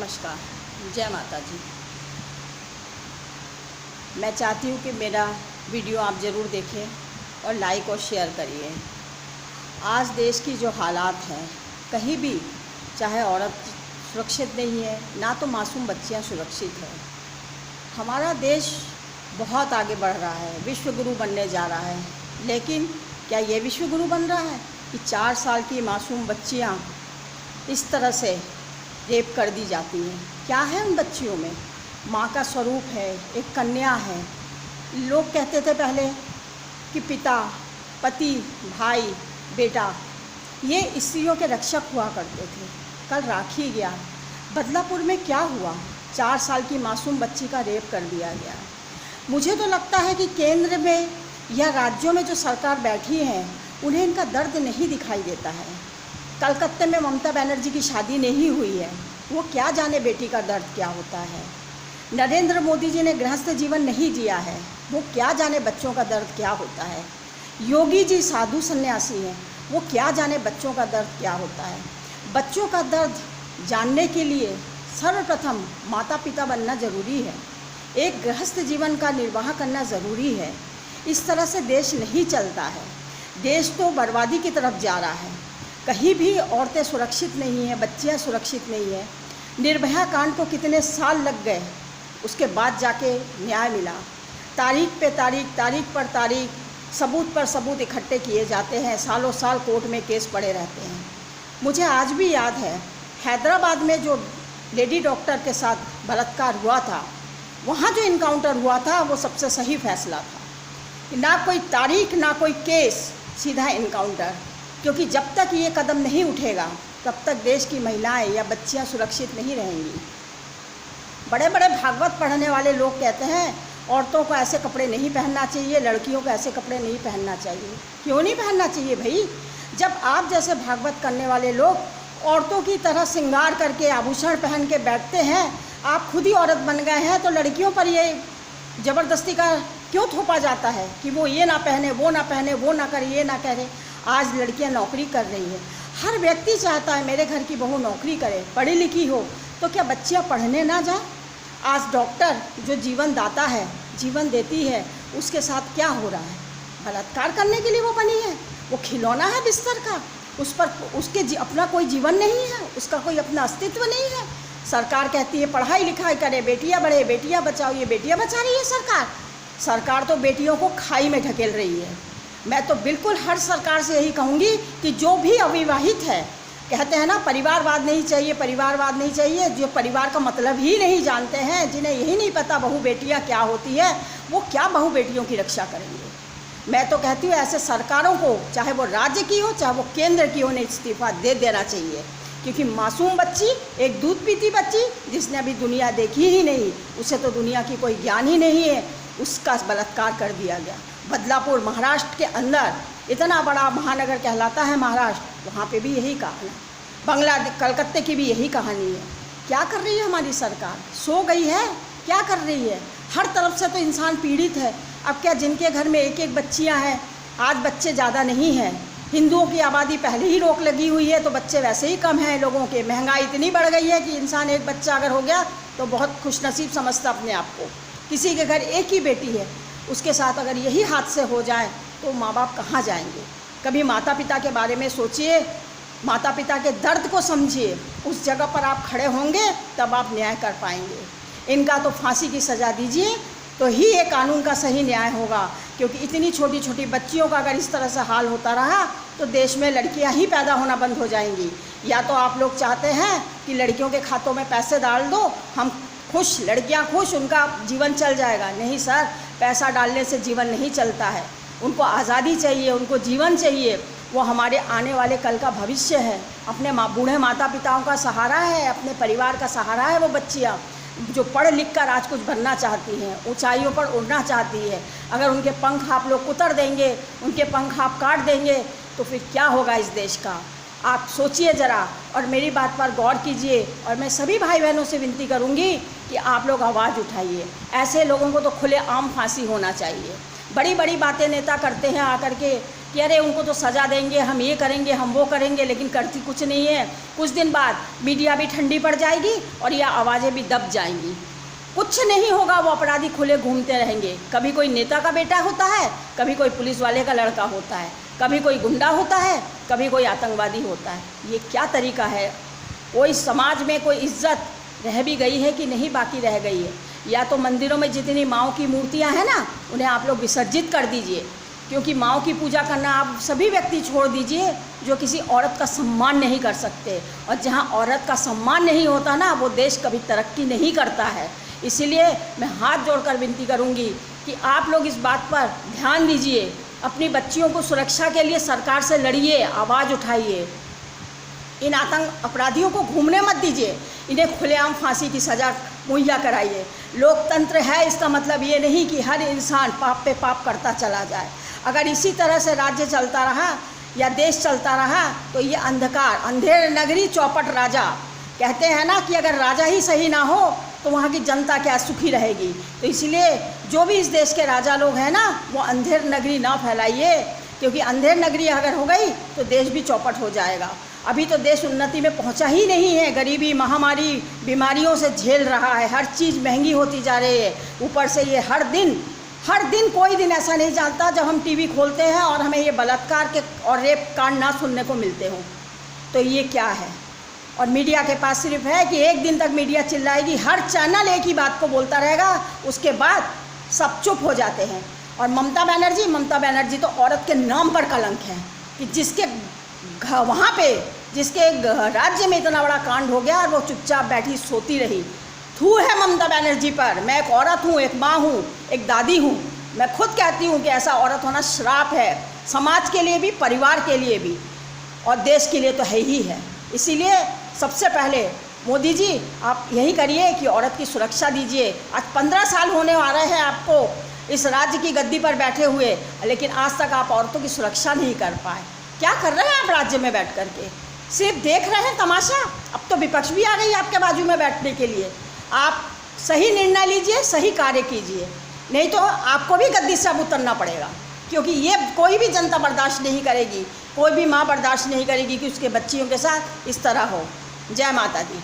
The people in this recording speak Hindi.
नमस्कार, जय माता जी। मैं चाहती हूँ कि मेरा वीडियो आप ज़रूर देखें और लाइक और शेयर करिए। आज देश की जो हालात हैं, कहीं भी चाहे औरत सुरक्षित नहीं है, ना तो मासूम बच्चियाँ सुरक्षित हैं। हमारा देश बहुत आगे बढ़ रहा है, विश्व गुरु बनने जा रहा है, लेकिन क्या ये विश्व गुरु बन रहा है कि 4 साल की मासूम बच्चियाँ इस तरह से रेप कर दी जाती हैं? क्या है उन बच्चियों में? माँ का स्वरूप है, एक कन्या है। लोग कहते थे पहले कि पिता, पति, भाई, बेटा ये स्त्रियों के रक्षक हुआ करते थे। कल राखी गया, बदलापुर में क्या हुआ? 4 साल की मासूम बच्ची का रेप कर दिया गया। मुझे तो लगता है कि केंद्र में या राज्यों में जो सरकार बैठी है, उन्हें इनका दर्द नहीं दिखाई देता है। कलकत्ते में ममता बनर्जी की शादी नहीं हुई है, वो क्या जाने बेटी का दर्द क्या होता है। नरेंद्र मोदी जी ने गृहस्थ जीवन नहीं जिया है, वो क्या जाने बच्चों का दर्द क्या होता है। योगी जी साधु सन्यासी हैं, वो क्या जाने बच्चों का दर्द क्या होता है। बच्चों का दर्द जानने के लिए सर्वप्रथम माता पिता बनना ज़रूरी है, एक गृहस्थ जीवन का निर्वाह करना ज़रूरी है। इस तरह से देश नहीं चलता है। देश तो बर्बादी की तरफ जा रहा है। कहीं भी औरतें सुरक्षित नहीं हैं, बच्चियां सुरक्षित नहीं हैं। निर्भया कांड को कितने साल लग गए, उसके बाद जाके न्याय मिला। तारीख पे तारीख, तारीख पर तारीख, सबूत पर सबूत इकट्ठे किए जाते हैं, सालों साल कोर्ट में केस पड़े रहते हैं। मुझे आज भी याद है, हैदराबाद में जो लेडी डॉक्टर के साथ बलात्कार हुआ था, वहाँ जो इनकाउंटर हुआ था वो सबसे सही फैसला था। ना कोई तारीख, ना कोई केस, सीधा इनकाउंटर। क्योंकि जब तक ये कदम नहीं उठेगा, तब तक देश की महिलाएं या बच्चियां सुरक्षित नहीं रहेंगी। बड़े बड़े भागवत पढ़ने वाले लोग कहते हैं औरतों को ऐसे कपड़े नहीं पहनना चाहिए, लड़कियों को ऐसे कपड़े नहीं पहनना चाहिए। क्यों नहीं पहनना चाहिए भाई? जब आप जैसे भागवत करने वाले लोग औरतों की तरह श्रृंगार करके, आभूषण पहन के बैठते हैं, आप खुद ही औरत बन गए हैं, तो लड़कियों पर ये ज़बरदस्ती का क्यों थोपा जाता है कि वो ये ना पहने, वो ना पहने, वो ना करे, ये ना करे। आज लड़कियां नौकरी कर रही है, हर व्यक्ति चाहता है मेरे घर की बहू नौकरी करे, पढ़ी लिखी हो। तो क्या बच्चियां पढ़ने ना जाएं? आज डॉक्टर जो जीवन दाता है, जीवन देती है, उसके साथ क्या हो रहा है? बलात्कार करने के लिए वो बनी है, वो खिलौना है बिस्तर का, उस पर उसके अपना कोई जीवन नहीं है, उसका कोई अपना अस्तित्व नहीं है। सरकार कहती है पढ़ाई लिखाई करे, बेटियां बढ़े, बेटियां बचाओ, ये बेटियां बचा रही है सरकार। सरकार तो बेटियों को खाई में ढकेल रही है। मैं तो बिल्कुल हर सरकार से यही कहूँगी कि जो भी अविवाहित है, कहते हैं ना परिवारवाद नहीं चाहिए, परिवारवाद नहीं चाहिए, जो परिवार का मतलब ही नहीं जानते हैं, जिन्हें यही नहीं पता बहू बेटियाँ क्या होती है, वो क्या बहू बेटियों की रक्षा करेंगे। मैं तो कहती हूँ ऐसे सरकारों को, चाहे वो राज्य की हो चाहे वो केंद्र की हो, उन्हें इस्तीफा दे देना चाहिए। क्योंकि मासूम बच्ची, एक दूध पीती बच्ची जिसने अभी दुनिया देखी ही नहीं, उसे तो दुनिया की कोई ज्ञान ही नहीं है, उसका बलात्कार कर दिया गया। बदलापुर महाराष्ट्र के अंदर, इतना बड़ा महानगर कहलाता है महाराष्ट्र, वहाँ पे भी यही कहानी। कलकत्ते की भी यही कहानी है। क्या कर रही है हमारी सरकार? सो गई है? क्या कर रही है? हर तरफ से तो इंसान पीड़ित है। अब क्या जिनके घर में एक एक बच्चियाँ हैं, आज बच्चे ज़्यादा नहीं हैं। हिंदुओं की आबादी पहले ही रोक लगी हुई है, तो बच्चे वैसे ही कम हैं लोगों के। महंगाई इतनी बढ़ गई है कि इंसान एक बच्चा अगर हो गया तो बहुत खुशनसीब समझता अपने आप को। किसी के घर एक ही बेटी है, उसके साथ अगर यही हादसे हो जाए तो माँ बाप कहाँ जाएंगे? कभी माता पिता के बारे में सोचिए, माता पिता के दर्द को समझिए। उस जगह पर आप खड़े होंगे तब आप न्याय कर पाएंगे। इनका तो फांसी की सज़ा दीजिए, तो ही ये कानून का सही न्याय होगा। क्योंकि इतनी छोटी छोटी बच्चियों का अगर इस तरह से हाल होता रहा तो देश में लड़कियां ही पैदा होना बंद हो जाएंगी। या तो आप लोग चाहते हैं कि लड़कियों के खातों में पैसे डाल दो, हम खुश, लड़कियां खुश, उनका जीवन चल जाएगा। नहीं सर, पैसा डालने से जीवन नहीं चलता है। उनको आज़ादी चाहिए, उनको जीवन चाहिए। वो हमारे आने वाले कल का भविष्य है। अपने बूढ़े माता पिताओं का सहारा है, अपने परिवार का सहारा है वो बच्चियाँ, जो पढ़ लिख कर आज कुछ बनना चाहती हैं, ऊंचाइयों पर उड़ना चाहती है। अगर उनके पंख आप लोग कुतर देंगे, उनके पंख आप काट देंगे, तो फिर क्या होगा इस देश का? आप सोचिए ज़रा और मेरी बात पर गौर कीजिए। और मैं सभी भाई बहनों से विनती करूंगी कि आप लोग आवाज़ उठाइए। ऐसे लोगों को तो खुले आम फांसी होना चाहिए। बड़ी बड़ी बातें नेता करते हैं आकर के कि अरे उनको तो सज़ा देंगे, हम ये करेंगे, हम वो करेंगे, लेकिन करती कुछ नहीं है। कुछ दिन बाद मीडिया भी ठंडी पड़ जाएगी और ये आवाज़ें भी दब जाएंगी। कुछ नहीं होगा, वो अपराधी खुले घूमते रहेंगे। कभी कोई नेता का बेटा होता है, कभी कोई पुलिस वाले का लड़का होता है, कभी कोई गुंडा होता है, कभी कोई आतंकवादी होता है। ये क्या तरीका है? कोई समाज में कोई इज्जत रह भी गई है कि नहीं बाकी रह गई है? या तो मंदिरों में जितनी माँओं की मूर्तियाँ हैं ना, उन्हें आप लोग विसर्जित कर दीजिए, क्योंकि माँओं की पूजा करना आप सभी व्यक्ति छोड़ दीजिए जो किसी औरत का सम्मान नहीं कर सकते। और जहाँ औरत का सम्मान नहीं होता ना, वो देश कभी तरक्की नहीं करता है। इसीलिए मैं हाथ जोड़कर विनती करूँगी कि आप लोग इस बात पर ध्यान दीजिए, अपनी बच्चियों को सुरक्षा के लिए सरकार से लड़िए, आवाज़ उठाइए। इन आतंक अपराधियों को घूमने मत दीजिए, इन्हें खुलेआम फांसी की सज़ा मुहैया कराइए। लोकतंत्र है, इसका मतलब ये नहीं कि हर इंसान पाप पे पाप करता चला जाए। अगर इसी तरह से राज्य चलता रहा या देश चलता रहा तो ये अंधकार, अंधेर नगरी चौपट राजा। कहते हैं ना कि अगर राजा ही सही ना हो तो वहाँ की जनता क्या सुखी रहेगी। तो इसलिए जो भी इस देश के राजा लोग हैं ना, वो अंधेर नगरी ना फैलाइए, क्योंकि अंधेर नगरी अगर हो गई तो देश भी चौपट हो जाएगा। अभी तो देश उन्नति में पहुंचा ही नहीं है, गरीबी, महामारी, बीमारियों से झेल रहा है, हर चीज़ महंगी होती जा रही है। ऊपर से ये हर दिन कोई दिन ऐसा नहीं जाता जब हम टीवी खोलते हैं और हमें ये बलात्कार के और रेप कांड ना सुनने को मिलते हों। तो ये क्या है? और मीडिया के पास सिर्फ है कि एक दिन तक मीडिया चिल्लाएगी, हर चैनल एक ही बात को बोलता रहेगा, उसके बाद सब चुप हो जाते हैं। और ममता बनर्जी तो औरत के नाम पर कलंक है कि जिसके वहाँ पे जिसके राज्य में इतना बड़ा कांड हो गया और वो चुपचाप बैठी सोती रही। थू है ममता बनर्जी पर। मैं एक औरत हूँ, एक माँ हूँ, एक दादी हूँ। मैं खुद कहती हूँ कि ऐसा औरत होना श्राप है, समाज के लिए भी, परिवार के लिए भी, और देश के लिए तो है ही है। इसीलिए सबसे पहले मोदी जी आप यही करिए कि औरत की सुरक्षा दीजिए। आज 15 साल होने आ रहे हैं आपको इस राज्य की गद्दी पर बैठे हुए, लेकिन आज तक आप औरतों की सुरक्षा नहीं कर पाए। क्या कर रहे हैं आप राज्य में बैठ कर के? सिर्फ देख रहे हैं तमाशा। अब तो विपक्ष भी आ गई आपके बाजू में बैठने के लिए। आप सही निर्णय लीजिए, सही कार्य कीजिए, नहीं तो आपको भी गद्दी से अब उतरना पड़ेगा, क्योंकि ये कोई भी जनता बर्दाश्त नहीं करेगी, कोई भी माँ बर्दाश्त नहीं करेगी कि उसके बच्चियों के साथ इस तरह हो। जय माता दी।